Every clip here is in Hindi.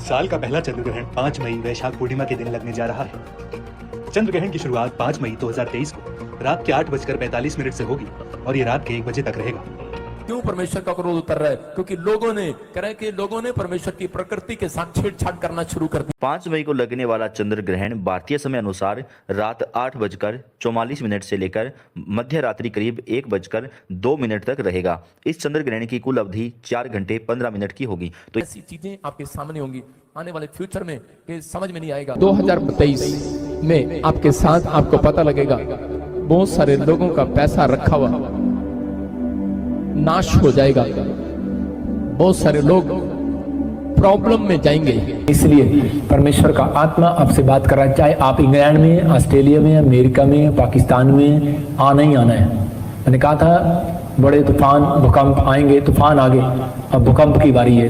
साल का पहला चंद्र ग्रहण 5 मई वैशाख पूर्णिमा के दिन लगने जा रहा है। चंद्र ग्रहण की शुरुआत 5 मई 2023 को रात के 8:45 से होगी और ये रात के 1 बजे तक रहेगा। क्यों परमेश्वर का क्रोध उतर रहा है? क्योंकि लोगों ने परमेश्वर की प्रकृति के साथ छेड़छाड़ करना शुरू कर दिया। 5 मई को लगने वाला चंद्र ग्रहण भारतीय समय अनुसार रात 8:44 से लेकर मध्य रात्रि करीब 1:02 तक रहेगा। इस चंद्र ग्रहण की कुल अवधि 4 घंटे 15 मिनट की होगी। तो ऐसी चीजें आपके सामने होंगी आने वाले फ्यूचर में कि समझ में नहीं आएगा। 2023 में आपके साथ आपको पता लगेगा बहुत सारे लोगों का पैसा रखा हुआ नाश हो जाएगा, बहुत सारे लोग प्रॉब्लम में जाएंगे। इसलिए परमेश्वर का आत्मा आपसे बात कर रहा है, चाहे आप इंग्लैंड में, ऑस्ट्रेलिया में, अमेरिका में, पाकिस्तान में, आना ही आना है। मैंने कहा था बड़े तूफान भूकंप आएंगे, तूफान आ गए, अब भूकंप की बारी है।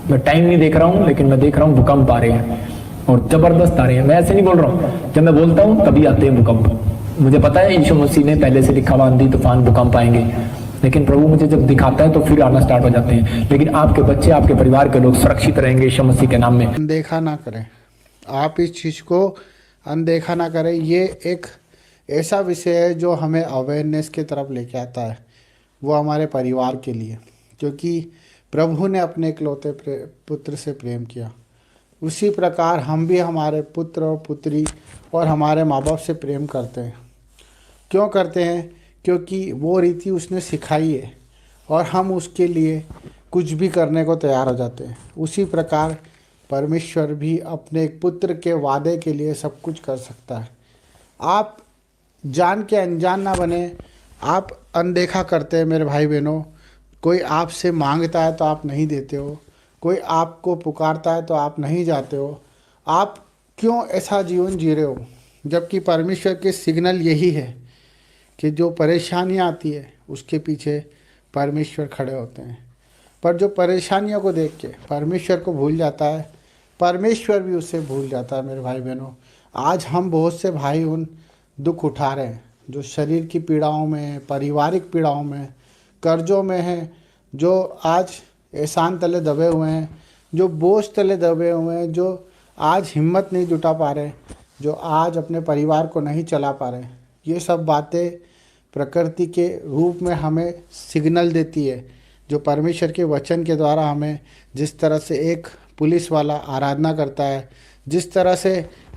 मैं टाइम नहीं देख रहा हूँ, लेकिन मैं देख रहा हूँ भूकंप आ रहे हैं और जबरदस्त आ रहे हैं। मैं ऐसे नहीं बोल रहा हूँ, जब मैं बोलता हूँ तभी आते हैं भूकंप। मुझे पता है यीशु मसीह ने पहले से लिखा हुआ आंधी तूफान भूकंप आएंगे, लेकिन प्रभु मुझे जब दिखाता है तो फिर आना स्टार्ट हो जाते हैं। लेकिन आपके बच्चे, आपके परिवार के लोग सुरक्षित रहेंगे यीशु मसीह के नाम में। अनदेखा ना करें, आप इस चीज़ को अनदेखा ना करें। ये एक ऐसा विषय है जो हमें अवेयरनेस की तरफ लेके आता है, वो हमारे परिवार के लिए, क्योंकि प्रभु ने अपने इकलौते पुत्र से प्रेम किया। उसी प्रकार हम भी हमारे पुत्र और पुत्री और हमारे माँ बाप से प्रेम करते हैं। क्यों करते हैं? क्योंकि वो रीति उसने सिखाई है और हम उसके लिए कुछ भी करने को तैयार हो जाते हैं। उसी प्रकार परमेश्वर भी अपने एक पुत्र के वादे के लिए सब कुछ कर सकता है। आप जान के अनजान ना बने, आप अनदेखा करते हैं मेरे भाई बहनों। कोई आपसे मांगता है तो आप नहीं देते हो, कोई आपको पुकारता है तो आप नहीं जाते हो। आप क्यों ऐसा जीवन जी रहे हो? जबकि परमेश्वर के सिग्नल यही है कि जो परेशानियाँ आती है उसके पीछे परमेश्वर खड़े होते हैं। पर जो परेशानियों को देख के परमेश्वर को भूल जाता है, परमेश्वर भी उससे भूल जाता है। मेरे भाई बहनों, आज हम बहुत से भाई उन दुख उठा रहे हैं जो शरीर की पीड़ाओं में, पारिवारिक पीड़ाओं में, कर्जों में हैं, जो आज एहसान तले दबे हुए हैं, जो बोझ तले दबे हुए हैं, जो आज हिम्मत नहीं जुटा पा रहे, जो आज अपने परिवार को नहीं चला पा रहे। ये सब बातें प्रकृति के रूप में हमें सिग्नल देती है, जो परमेश्वर के वचन के द्वारा हमें, जिस तरह से एक पुलिस वाला आराधना करता है, जिस तरह से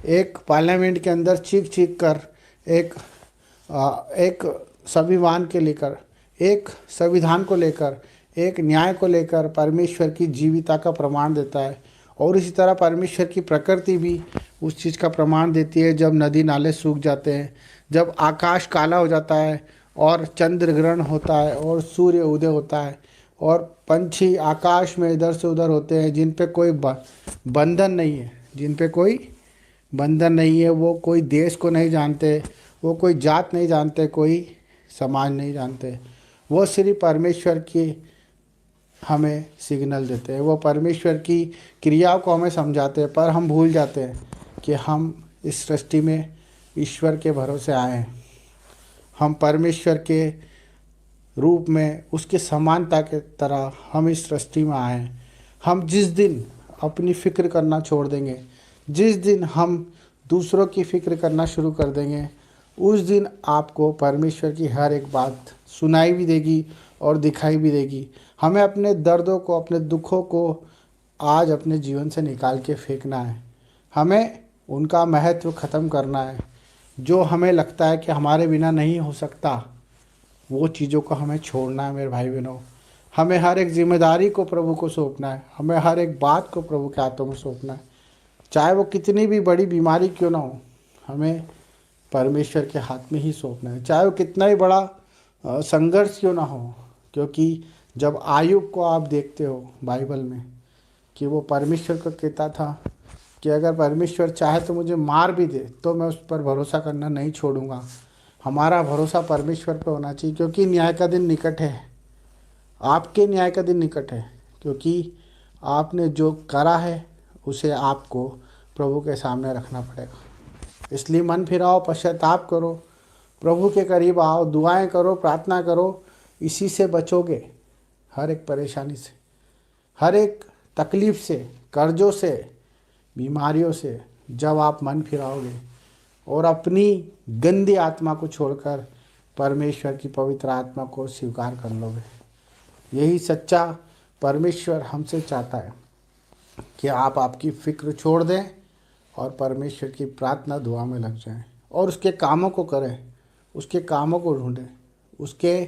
एक पार्लियामेंट के अंदर चीख चीख कर एक संविधान के लेकर, एक संविधान को लेकर, एक न्याय को लेकर परमेश्वर की जीविता का प्रमाण देता है। और इसी तरह परमेश्वर की प्रकृति भी उस चीज़ का प्रमाण देती है। जब नदी नाले सूख जाते हैं, जब आकाश काला हो जाता है और चंद्र ग्रहण होता है और सूर्य उदय होता है और पंछी आकाश में इधर से उधर होते हैं, जिन पे कोई बंधन नहीं है, जिन पे कोई बंधन नहीं है, वो कोई देश को नहीं जानते, वो कोई जात नहीं जानते, कोई समाज नहीं जानते, वो सिर्फ परमेश्वर की हमें सिग्नल देते हैं, वो परमेश्वर की क्रियाओं को हमें समझाते हैं। पर हम भूल जाते हैं कि हम इस सृष्टि में ईश्वर के भरोसे आए हैं। हम परमेश्वर के रूप में, उसके समानता के तरह हम इस सृष्टि में आए हैं। हम जिस दिन अपनी फ़िक्र करना छोड़ देंगे, जिस दिन हम दूसरों की फ़िक्र करना शुरू कर देंगे, उस दिन आपको परमेश्वर की हर एक बात सुनाई भी देगी और दिखाई भी देगी। हमें अपने दर्दों को, अपने दुखों को आज अपने जीवन से निकाल के फेंकना है। हमें उनका महत्व ख़त्म करना है। जो हमें लगता है कि हमारे बिना नहीं हो सकता, वो चीज़ों को हमें छोड़ना है। मेरे भाई बहनों, हमें हर एक जिम्मेदारी को प्रभु को सौंपना है। हमें हर एक बात को प्रभु के हाथों में सौंपना है, चाहे वो कितनी भी बड़ी बीमारी क्यों ना हो, हमें परमेश्वर के हाथ में ही सौंपना है। चाहे वो कितना ही बड़ा संघर्ष क्यों ना हो, क्योंकि जब आयुब को आप देखते हो बाइबल में कि वो परमेश्वर को कहता था कि अगर परमेश्वर चाहे तो मुझे मार भी दे तो मैं उस पर भरोसा करना नहीं छोड़ूंगा। हमारा भरोसा परमेश्वर पर होना चाहिए, क्योंकि न्याय का दिन निकट है। आपके न्याय का दिन निकट है, क्योंकि आपने जो करा है उसे आपको प्रभु के सामने रखना पड़ेगा। इसलिए मन फिराओ, पश्चाताप करो, प्रभु के करीब आओ, दुआएं करो, प्रार्थना करो। इसी से बचोगे, हर एक परेशानी से, हर एक तकलीफ से, कर्जों से, बीमारियों से जब आप मन फिराओगे और अपनी गंदी आत्मा को छोड़कर परमेश्वर की पवित्र आत्मा को स्वीकार कर लोगे, यही सच्चा परमेश्वर हमसे चाहता है कि आप आपकी फिक्र छोड़ दें और परमेश्वर की प्रार्थना दुआ में लग जाएं और उसके कामों को करें, उसके कामों को ढूंढें, उसके